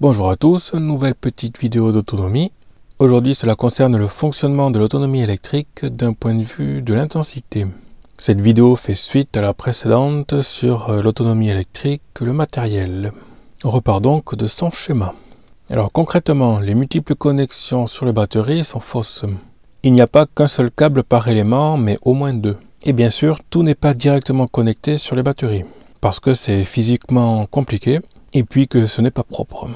Bonjour à tous, nouvelle petite vidéo d'autonomie. Aujourd'hui cela concerne le fonctionnement de l'autonomie électrique d'un point de vue de l'intensité. Cette vidéo fait suite à la précédente sur l'autonomie électrique, le matériel. On repart donc de son schéma. Alors concrètement, les multiples connexions sur les batteries sont fausses. Il n'y a pas qu'un seul câble par élément, mais au moins deux. Et bien sûr, tout n'est pas directement connecté sur les batteries, parce que c'est physiquement compliqué, et puis que ce n'est pas propre.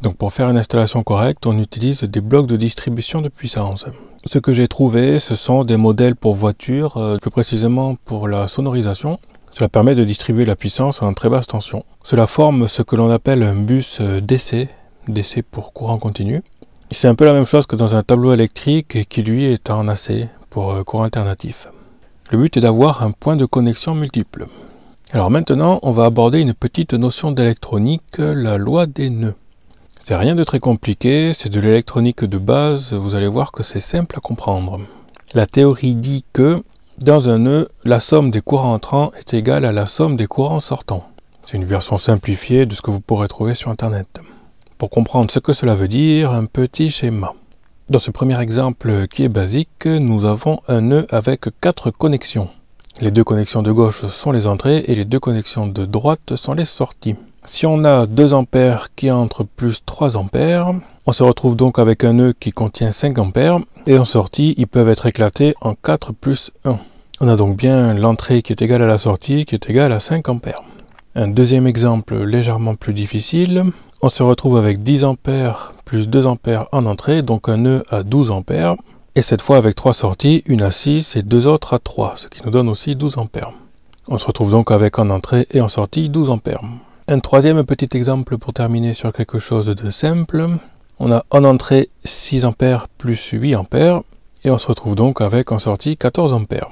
Donc pour faire une installation correcte, on utilise des blocs de distribution de puissance. Ce que j'ai trouvé, ce sont des modèles pour voitures, plus précisément pour la sonorisation. Cela permet de distribuer la puissance en très basse tension. Cela forme ce que l'on appelle un bus DC, DC pour courant continu. C'est un peu la même chose que dans un tableau électrique qui lui est en AC pour courant alternatif. Le but est d'avoir un point de connexion multiple. Alors maintenant, on va aborder une petite notion d'électronique, la loi des nœuds. C'est rien de très compliqué, c'est de l'électronique de base, vous allez voir que c'est simple à comprendre. La théorie dit que, dans un nœud, la somme des courants entrants est égale à la somme des courants sortants. C'est une version simplifiée de ce que vous pourrez trouver sur Internet. Pour comprendre ce que cela veut dire, un petit schéma. Dans ce premier exemple qui est basique, nous avons un nœud avec 4 connexions. Les deux connexions de gauche sont les entrées et les deux connexions de droite sont les sorties. Si on a 2 ampères qui entrent plus 3 ampères, on se retrouve donc avec un nœud qui contient 5 ampères et en sortie, ils peuvent être éclatés en 4 plus 1. On a donc bien l'entrée qui est égale à la sortie qui est égale à 5 ampères. Un deuxième exemple légèrement plus difficile, on se retrouve avec 10 ampères plus 2 ampères en entrée, donc un nœud à 12 ampères. Et cette fois avec 3 sorties, une à 6 et 2 autres à 3, ce qui nous donne aussi 12 ampères. On se retrouve donc avec en entrée et en sortie 12 ampères. Un troisième petit exemple pour terminer sur quelque chose de simple. On a en entrée 6 ampères plus 8 ampères et on se retrouve donc avec en sortie 14 ampères.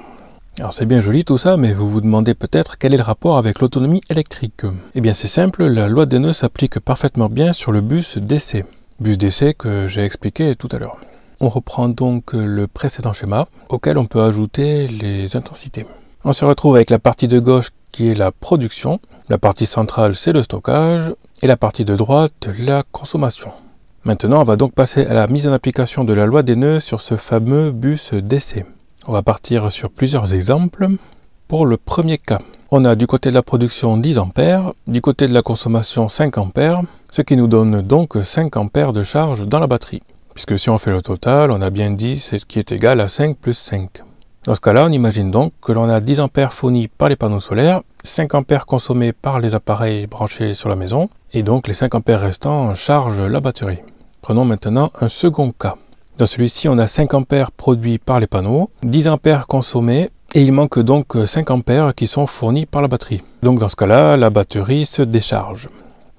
Alors c'est bien joli tout ça, mais vous vous demandez peut-être quel est le rapport avec l'autonomie électrique. Eh bien c'est simple, la loi des nœuds s'applique parfaitement bien sur le bus DC. Bus DC que j'ai expliqué tout à l'heure. On reprend donc le précédent schéma auquel on peut ajouter les intensités. On se retrouve avec la partie de gauche qui est la production, la partie centrale c'est le stockage et la partie de droite la consommation. Maintenant on va donc passer à la mise en application de la loi des nœuds sur ce fameux bus DC. On va partir sur plusieurs exemples. Pour le premier cas, on a du côté de la production 10 ampères, du côté de la consommation 5 ampères, ce qui nous donne donc 5 ampères de charge dans la batterie. Puisque si on fait le total, on a bien 10, c'est ce qui est égal à 5 plus 5. Dans ce cas-là, on imagine donc que l'on a 10 ampères fournis par les panneaux solaires, 5 ampères consommés par les appareils branchés sur la maison, et donc les 5 ampères restants chargent la batterie. Prenons maintenant un second cas. Dans celui-ci, on a 5 ampères produits par les panneaux, 10 ampères consommés, et il manque donc 5 ampères qui sont fournis par la batterie. Donc dans ce cas-là, la batterie se décharge.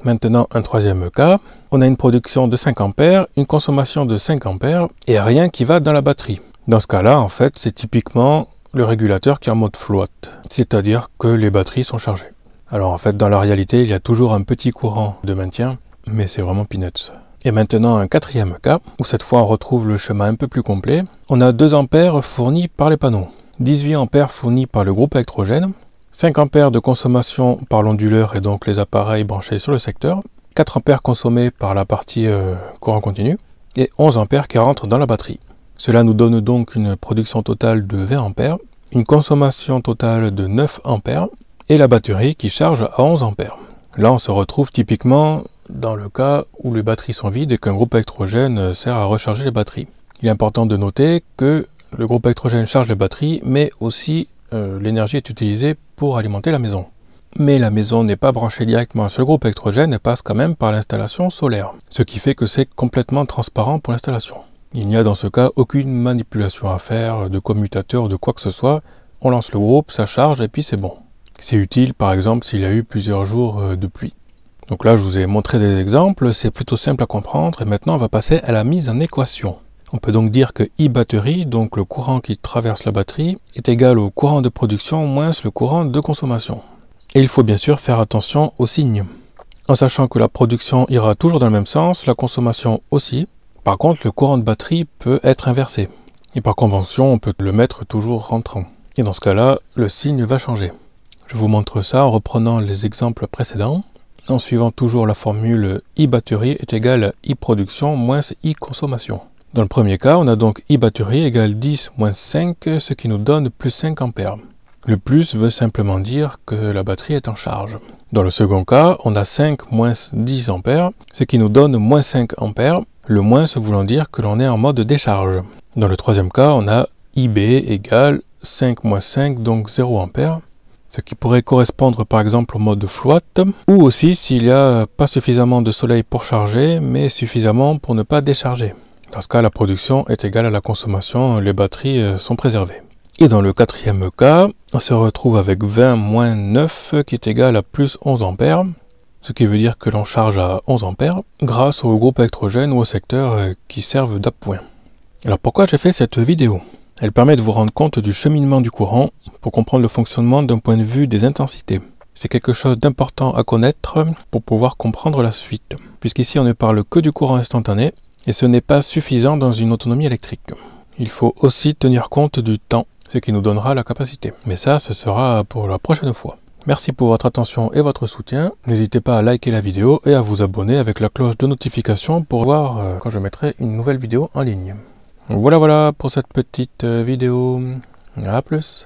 Maintenant, un troisième cas, on a une production de 5 ampères, une consommation de 5 ampères et rien qui va dans la batterie. Dans ce cas-là, en fait, c'est typiquement le régulateur qui est en mode float, c'est-à-dire que les batteries sont chargées. Alors en fait, dans la réalité, il y a toujours un petit courant de maintien, mais c'est vraiment peanuts. Et maintenant, un quatrième cas, où cette fois on retrouve le schéma un peu plus complet. On a 2 ampères fournis par les panneaux, 18 ampères fournis par le groupe électrogène, 5 ampères de consommation par l'onduleur et donc les appareils branchés sur le secteur, 4 ampères consommés par la partie courant continu et 11 ampères qui rentrent dans la batterie. Cela nous donne donc une production totale de 20 ampères, une consommation totale de 9 ampères et la batterie qui charge à 11 ampères. Là on se retrouve typiquement dans le cas où les batteries sont vides et qu'un groupe électrogène sert à recharger les batteries. Il est important de noter que le groupe électrogène charge les batteries mais aussi l'énergie est utilisée pour alimenter la maison. Mais la maison n'est pas branchée directement sur le groupe électrogène et passe quand même par l'installation solaire. Ce qui fait que c'est complètement transparent pour l'installation. Il n'y a dans ce cas aucune manipulation à faire, de commutateur ou de quoi que ce soit. On lance le groupe, ça charge et puis c'est bon. C'est utile par exemple s'il y a eu plusieurs jours de pluie. Donc là je vous ai montré des exemples, c'est plutôt simple à comprendre et maintenant on va passer à la mise en équation. On peut donc dire que I batterie, donc le courant qui traverse la batterie, est égal au courant de production moins le courant de consommation. Et il faut bien sûr faire attention aux signes. En sachant que la production ira toujours dans le même sens, la consommation aussi. Par contre, le courant de batterie peut être inversé. Et par convention, on peut le mettre toujours rentrant. Et dans ce cas-là, le signe va changer. Je vous montre ça en reprenant les exemples précédents. en suivant toujours la formule I batterie est égal à I production moins I consommation. Dans le premier cas, on a donc I batterie égale 10 moins 5, ce qui nous donne plus 5 ampères. Le plus veut simplement dire que la batterie est en charge. Dans le second cas, on a 5 moins 10 ampères, ce qui nous donne moins 5 ampères, le moins voulant dire que l'on est en mode décharge. Dans le troisième cas, on a IB égale 5 moins 5, donc 0 ampères, ce qui pourrait correspondre par exemple au mode float, ou aussi s'il n'y a pas suffisamment de soleil pour charger, mais suffisamment pour ne pas décharger. Dans ce cas, la production est égale à la consommation, les batteries sont préservées. Et dans le quatrième cas, on se retrouve avec 20 moins 9 qui est égal à plus 11 ampères, ce qui veut dire que l'on charge à 11 ampères grâce au groupe électrogène ou au secteur qui servent d'appoint. Alors pourquoi j'ai fait cette vidéo ? Elle permet de vous rendre compte du cheminement du courant pour comprendre le fonctionnement d'un point de vue des intensités. C'est quelque chose d'important à connaître pour pouvoir comprendre la suite, puisqu'ici on ne parle que du courant instantané, et ce n'est pas suffisant dans une autonomie électrique. Il faut aussi tenir compte du temps, ce qui nous donnera la capacité. Mais ça, ce sera pour la prochaine fois. Merci pour votre attention et votre soutien. N'hésitez pas à liker la vidéo et à vous abonner avec la cloche de notification pour voir quand je mettrai une nouvelle vidéo en ligne. Voilà pour cette petite vidéo. À plus.